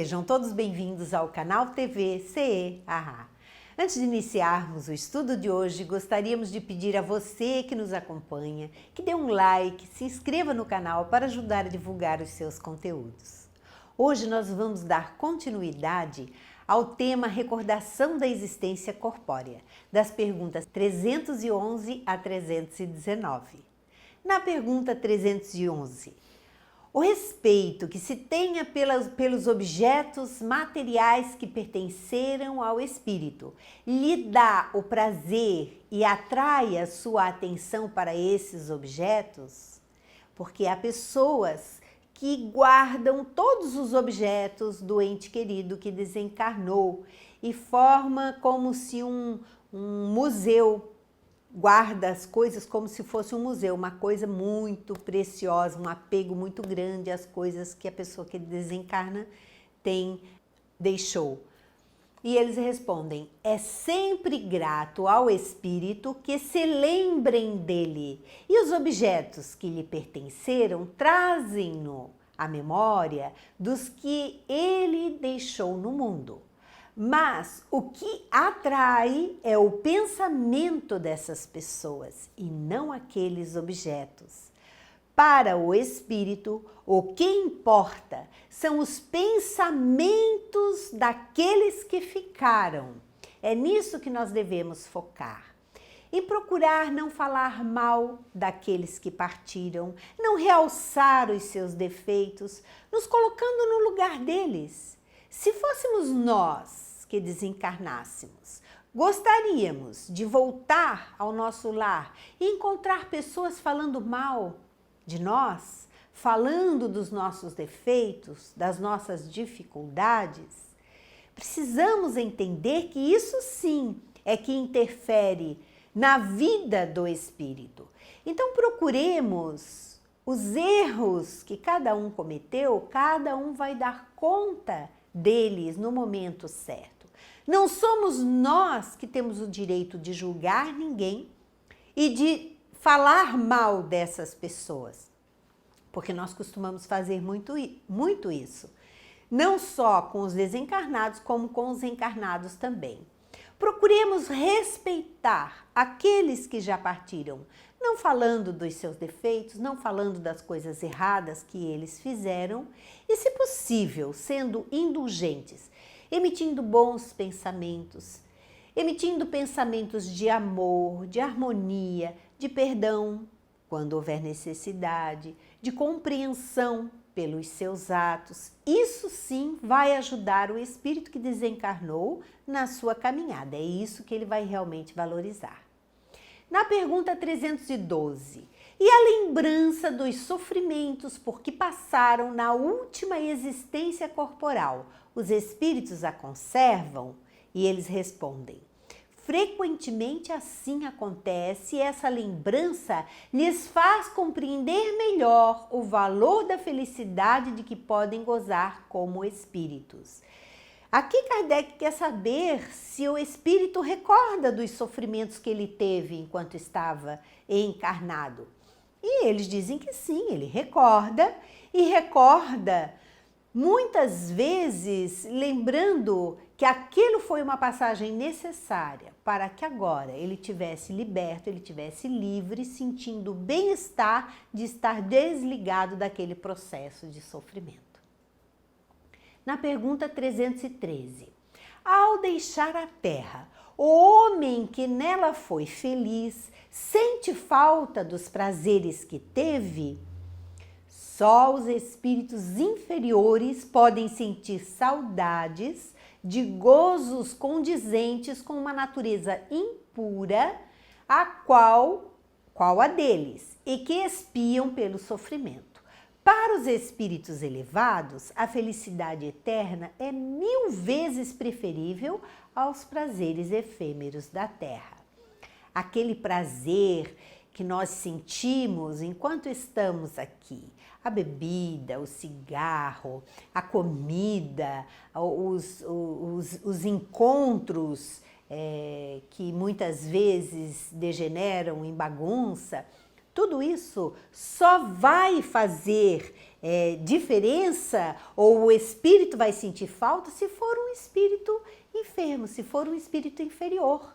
Sejam todos bem-vindos ao canal TV CE Haha. Antes de iniciarmos o estudo de hoje, gostaríamos de pedir a você que nos acompanha que dê um like, se inscreva no canal para ajudar a divulgar os seus conteúdos. Hoje nós vamos dar continuidade ao tema Recordação da Existência Corpórea, das perguntas 311 a 319. Na pergunta 311, o respeito que se tenha pelos objetos materiais que pertenceram ao espírito lhe dá o prazer e atrai a sua atenção para esses objetos? Porque há pessoas que guardam todos os objetos do ente querido que desencarnou e forma como se um museu, guarda as coisas como se fosse um museu, uma coisa muito preciosa, um apego muito grande às coisas que a pessoa que desencarna deixou. E eles respondem: é sempre grato ao espírito que se lembrem dele, e os objetos que lhe pertenceram trazem-no à memória dos que ele deixou no mundo. Mas o que atrai é o pensamento dessas pessoas e não aqueles objetos. Para o espírito, o que importa são os pensamentos daqueles que ficaram. É nisso que nós devemos focar. E procurar não falar mal daqueles que partiram, não realçar os seus defeitos, nos colocando no lugar deles. Se fôssemos nós que desencarnássemos, gostaríamos de voltar ao nosso lar e encontrar pessoas falando mal de nós, falando dos nossos defeitos, das nossas dificuldades? Precisamos entender que isso sim é que interfere na vida do espírito. Então procuremos os erros que cada um cometeu, cada um vai dar conta deles no momento certo. Não somos nós que temos o direito de julgar ninguém e de falar mal dessas pessoas, porque nós costumamos fazer muito isso, não só com os desencarnados, como com os encarnados também. Procuremos respeitar aqueles que já partiram, não falando dos seus defeitos, não falando das coisas erradas que eles fizeram e, se possível, sendo indulgentes, emitindo bons pensamentos, emitindo pensamentos de amor, de harmonia, de perdão, quando houver necessidade, de compreensão pelos seus atos. Isso sim vai ajudar o espírito que desencarnou na sua caminhada. É isso que ele vai realmente valorizar. Na pergunta 312, e a lembrança dos sofrimentos por que passaram na última existência corporal, os espíritos a conservam? E eles respondem: frequentemente assim acontece e essa lembrança lhes faz compreender melhor o valor da felicidade de que podem gozar como espíritos. Aqui Kardec quer saber se o espírito recorda dos sofrimentos que ele teve enquanto estava encarnado. E eles dizem que sim, ele recorda e recorda muitas vezes lembrando que aquilo foi uma passagem necessária para que agora ele tivesse liberto, ele tivesse livre, sentindo o bem-estar de estar desligado daquele processo de sofrimento. Na pergunta 313, ao deixar a terra, o homem que nela foi feliz sente falta dos prazeres que teve? Só os espíritos inferiores podem sentir saudades de gozos condizentes com uma natureza impura, qual a deles, e que expiam pelo sofrimento. Para os espíritos elevados, a felicidade eterna é 1000 vezes preferível aos prazeres efêmeros da terra. Aquele prazer que nós sentimos enquanto estamos aqui, a bebida, o cigarro, a comida, os encontros que muitas vezes degeneram em bagunça, Tudo isso só vai fazer diferença, ou o espírito vai sentir falta, se for um espírito enfermo, se for um espírito inferior.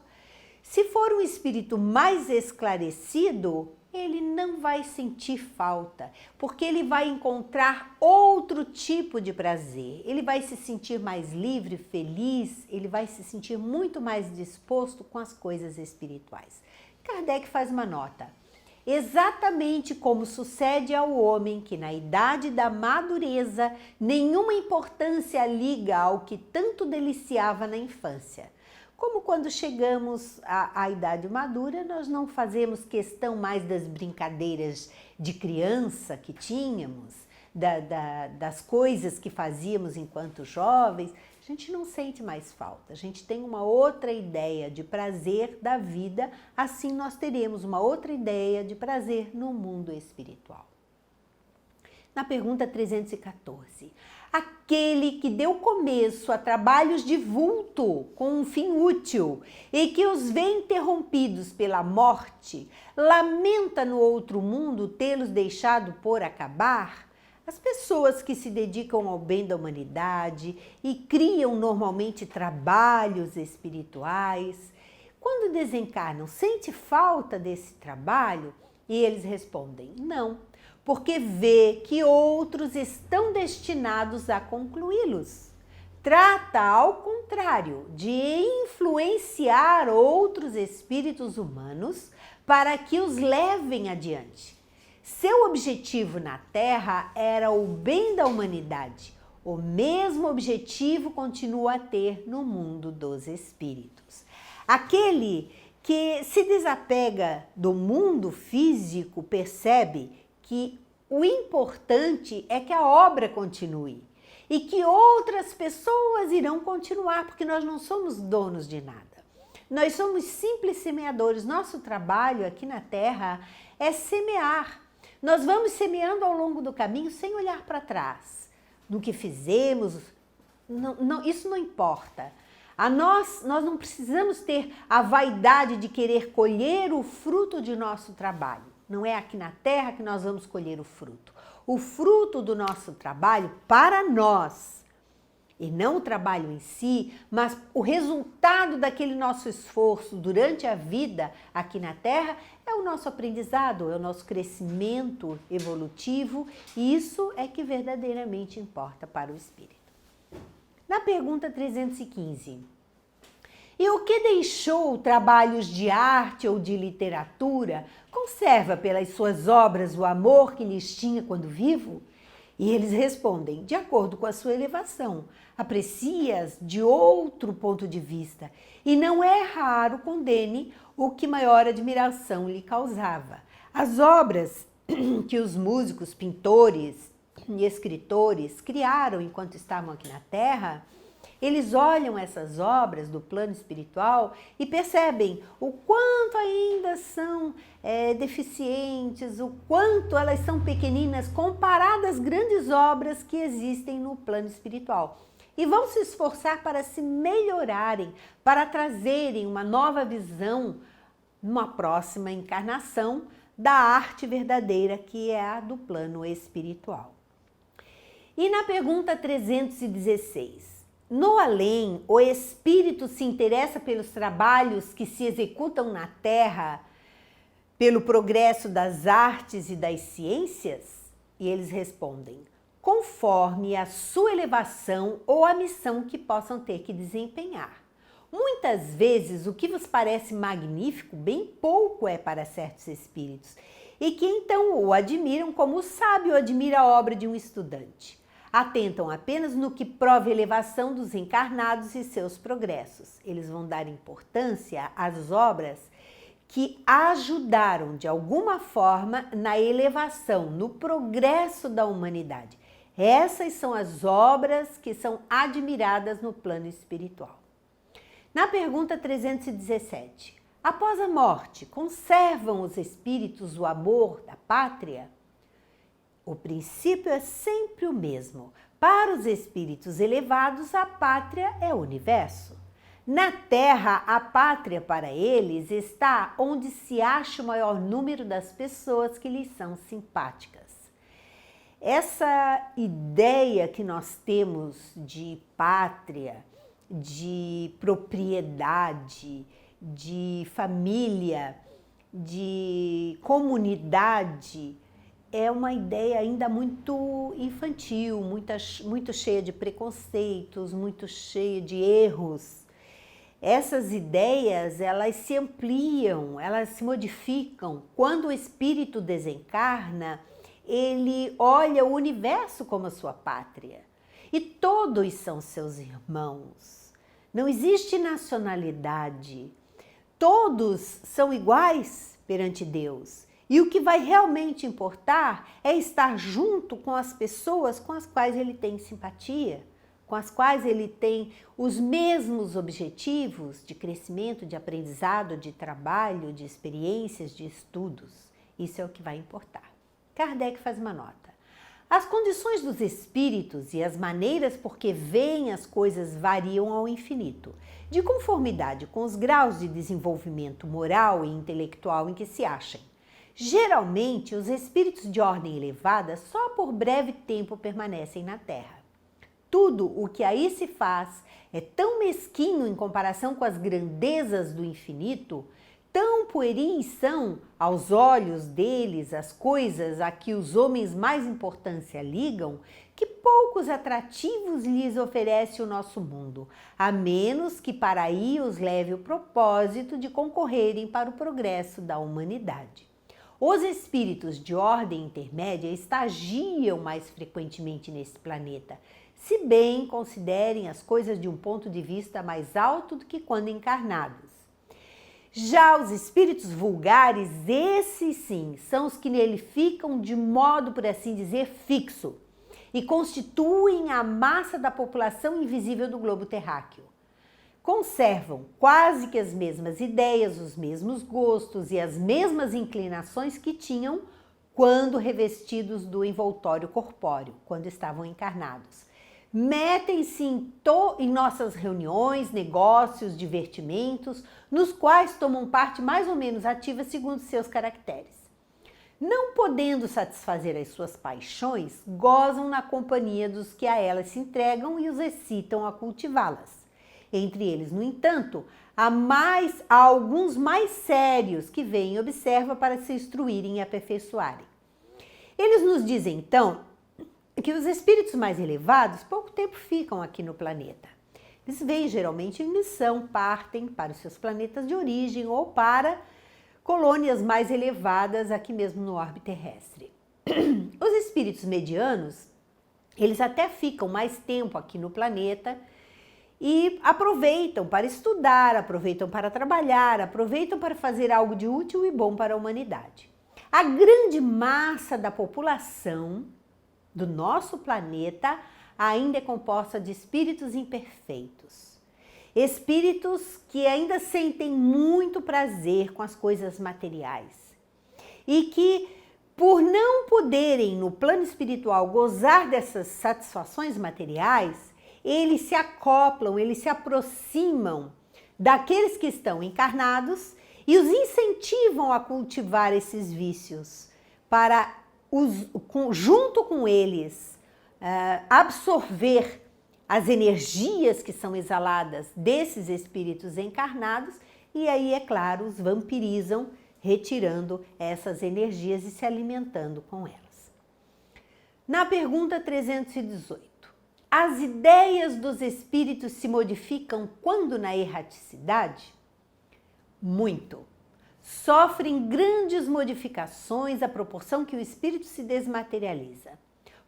Se for um espírito mais esclarecido, ele não vai sentir falta, porque ele vai encontrar outro tipo de prazer. Ele vai se sentir mais livre, feliz, ele vai se sentir muito mais disposto com as coisas espirituais. Kardec faz uma nota. Exatamente como sucede ao homem que na idade da madureza nenhuma importância liga ao que tanto deliciava na infância. Como quando chegamos à idade madura, nós não fazemos questão mais das brincadeiras de criança que tínhamos, das coisas que fazíamos enquanto jovens, a gente não sente mais falta, a gente tem uma outra ideia de prazer da vida, assim nós teremos uma outra ideia de prazer no mundo espiritual. Na pergunta 314, aquele que deu começo a trabalhos de vulto com um fim útil e que os vê interrompidos pela morte, lamenta no outro mundo tê-los deixado por acabar? As pessoas que se dedicam ao bem da humanidade e criam normalmente trabalhos espirituais, quando desencarnam, sente falta desse trabalho? E eles respondem, não, porque vê que outros estão destinados a concluí-los. Trata, ao contrário, de influenciar outros espíritos humanos para que os levem adiante. Seu objetivo na Terra era o bem da humanidade. O mesmo objetivo continua a ter no mundo dos espíritos. Aquele que se desapega do mundo físico percebe que o importante é que a obra continue e que outras pessoas irão continuar, porque nós não somos donos de nada. Nós somos simples semeadores. Nosso trabalho aqui na Terra é semear. Nós vamos semeando ao longo do caminho sem olhar para trás. No que fizemos, isso não importa. Nós não precisamos ter a vaidade de querer colher o fruto de nosso trabalho. Não é aqui na Terra que nós vamos colher o fruto. O fruto do nosso trabalho para nós, e não o trabalho em si, mas o resultado daquele nosso esforço durante a vida aqui na Terra é o nosso aprendizado, é o nosso crescimento evolutivo, e isso é que verdadeiramente importa para o espírito. Na pergunta 315, e o que deixou trabalhos de arte ou de literatura conserva pelas suas obras o amor que lhes tinha quando vivo? E eles respondem, de acordo com a sua elevação, aprecia-as de outro ponto de vista, e não é raro condene o que maior admiração lhe causava. As obras que os músicos, pintores e escritores criaram enquanto estavam aqui na Terra, eles olham essas obras do plano espiritual e percebem o quanto ainda são deficientes, o quanto elas são pequeninas comparadas às grandes obras que existem no plano espiritual. E vão se esforçar para se melhorarem, para trazerem uma nova visão, numa próxima encarnação, da arte verdadeira que é a do plano espiritual. E na pergunta 316, no além, o espírito se interessa pelos trabalhos que se executam na Terra, pelo progresso das artes e das ciências? E eles respondem, conforme a sua elevação ou a missão que possam ter que desempenhar. Muitas vezes o que vos parece magnífico, bem pouco é para certos espíritos, e que então o admiram como o sábio admira a obra de um estudante. Atentam apenas no que prova a elevação dos encarnados e seus progressos. Eles vão dar importância às obras que ajudaram de alguma forma na elevação, no progresso da humanidade. Essas são as obras que são admiradas no plano espiritual. Na pergunta 317, após a morte, conservam os espíritos o amor da pátria? O princípio é sempre o mesmo. Para os espíritos elevados, a pátria é o universo. Na Terra, a pátria para eles está onde se acha o maior número das pessoas que lhes são simpáticas. Essa ideia que nós temos de pátria, de propriedade, de família, de comunidade, é uma ideia ainda muito infantil, muito cheia de preconceitos, muito cheia de erros. Essas ideias, elas se ampliam, elas se modificam. Quando o espírito desencarna, ele olha o universo como a sua pátria. E todos são seus irmãos. Não existe nacionalidade. Todos são iguais perante Deus. E o que vai realmente importar é estar junto com as pessoas com as quais ele tem simpatia, com as quais ele tem os mesmos objetivos de crescimento, de aprendizado, de trabalho, de experiências, de estudos. Isso é o que vai importar. Kardec faz uma nota. As condições dos espíritos e as maneiras por que veem as coisas variam ao infinito, de conformidade com os graus de desenvolvimento moral e intelectual em que se achem. Geralmente, os espíritos de ordem elevada só por breve tempo permanecem na Terra. Tudo o que aí se faz é tão mesquinho em comparação com as grandezas do infinito, tão pueris são, aos olhos deles, as coisas a que os homens mais importância ligam, que poucos atrativos lhes oferece o nosso mundo, a menos que para aí os leve o propósito de concorrerem para o progresso da humanidade. Os espíritos de ordem intermédia estagiam mais frequentemente nesse planeta, se bem considerem as coisas de um ponto de vista mais alto do que quando encarnados. Já os espíritos vulgares, esses sim, são os que nele ficam de modo, por assim dizer, fixo e constituem a massa da população invisível do globo terráqueo. Conservam quase que as mesmas ideias, os mesmos gostos e as mesmas inclinações que tinham quando revestidos do envoltório corpóreo, quando estavam encarnados. Metem-se em nossas reuniões, negócios, divertimentos, nos quais tomam parte mais ou menos ativa segundo seus caracteres. Não podendo satisfazer as suas paixões, gozam na companhia dos que a elas se entregam e os excitam a cultivá-las. Entre eles, no entanto, há alguns mais sérios que vêm e observam para se instruírem e aperfeiçoarem. Eles nos dizem, então, que os espíritos mais elevados pouco tempo ficam aqui no planeta. Eles vêm geralmente em missão, partem para os seus planetas de origem ou para colônias mais elevadas aqui mesmo no orbe terrestre. Os espíritos medianos, eles até ficam mais tempo aqui no planeta e aproveitam para estudar, aproveitam para trabalhar, aproveitam para fazer algo de útil e bom para a humanidade. A grande massa da população do nosso planeta ainda é composta de espíritos imperfeitos. Espíritos que ainda sentem muito prazer com as coisas materiais e que, por não poderem no plano espiritual gozar dessas satisfações materiais, eles se acoplam, eles se aproximam daqueles que estão encarnados e os incentivam a cultivar esses vícios para junto com eles, absorver as energias que são exaladas desses espíritos encarnados e aí, é claro, os vampirizam, retirando essas energias e se alimentando com elas. Na pergunta 318, as ideias dos espíritos se modificam quando na erraticidade? Muito. Sofrem grandes modificações à proporção que o espírito se desmaterializa.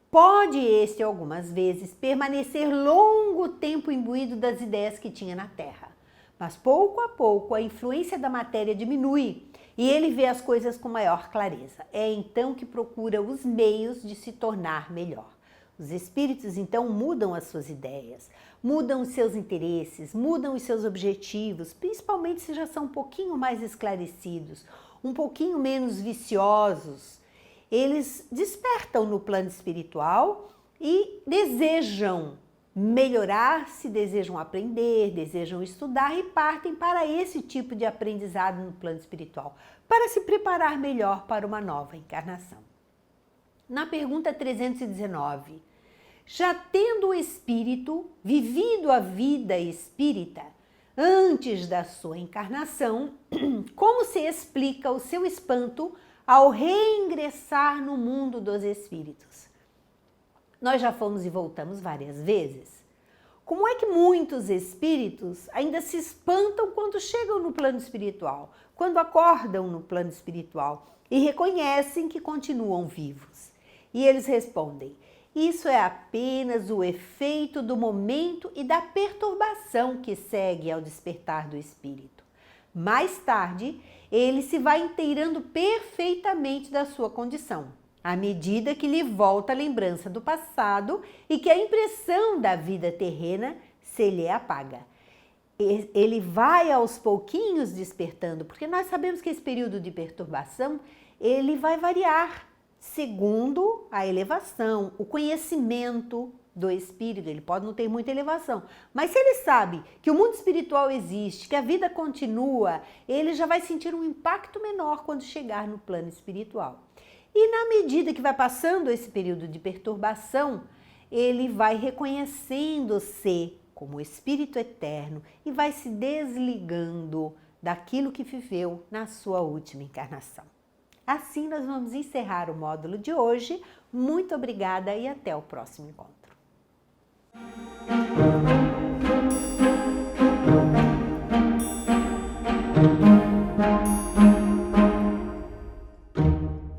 Pode este, algumas vezes, permanecer longo tempo imbuído das ideias que tinha na Terra, mas pouco a pouco a influência da matéria diminui e ele vê as coisas com maior clareza. É então que procura os meios de se tornar melhor. Os espíritos então mudam as suas ideias, mudam os seus interesses, mudam os seus objetivos, principalmente se já são um pouquinho mais esclarecidos, um pouquinho menos viciosos. Eles despertam no plano espiritual e desejam melhorar-se, desejam aprender, desejam estudar e partem para esse tipo de aprendizado no plano espiritual, para se preparar melhor para uma nova encarnação. Na pergunta 319, já tendo o espírito vivido a vida espírita antes da sua encarnação, como se explica o seu espanto ao reingressar no mundo dos espíritos? Nós já fomos e voltamos várias vezes. Como é que muitos espíritos ainda se espantam quando chegam no plano espiritual, quando acordam no plano espiritual e reconhecem que continuam vivos? E eles respondem: isso é apenas o efeito do momento e da perturbação que segue ao despertar do espírito. Mais tarde, ele se vai inteirando perfeitamente da sua condição, à medida que lhe volta a lembrança do passado e que a impressão da vida terrena se lhe apaga. Ele vai aos pouquinhos despertando, porque nós sabemos que esse período de perturbação, ele vai variar segundo a elevação, o conhecimento do espírito. Ele pode não ter muita elevação, mas se ele sabe que o mundo espiritual existe, que a vida continua, ele já vai sentir um impacto menor quando chegar no plano espiritual. E na medida que vai passando esse período de perturbação, ele vai reconhecendo-se como espírito eterno e vai se desligando daquilo que viveu na sua última encarnação. Assim nós vamos encerrar o módulo de hoje. Muito obrigada e até o próximo encontro.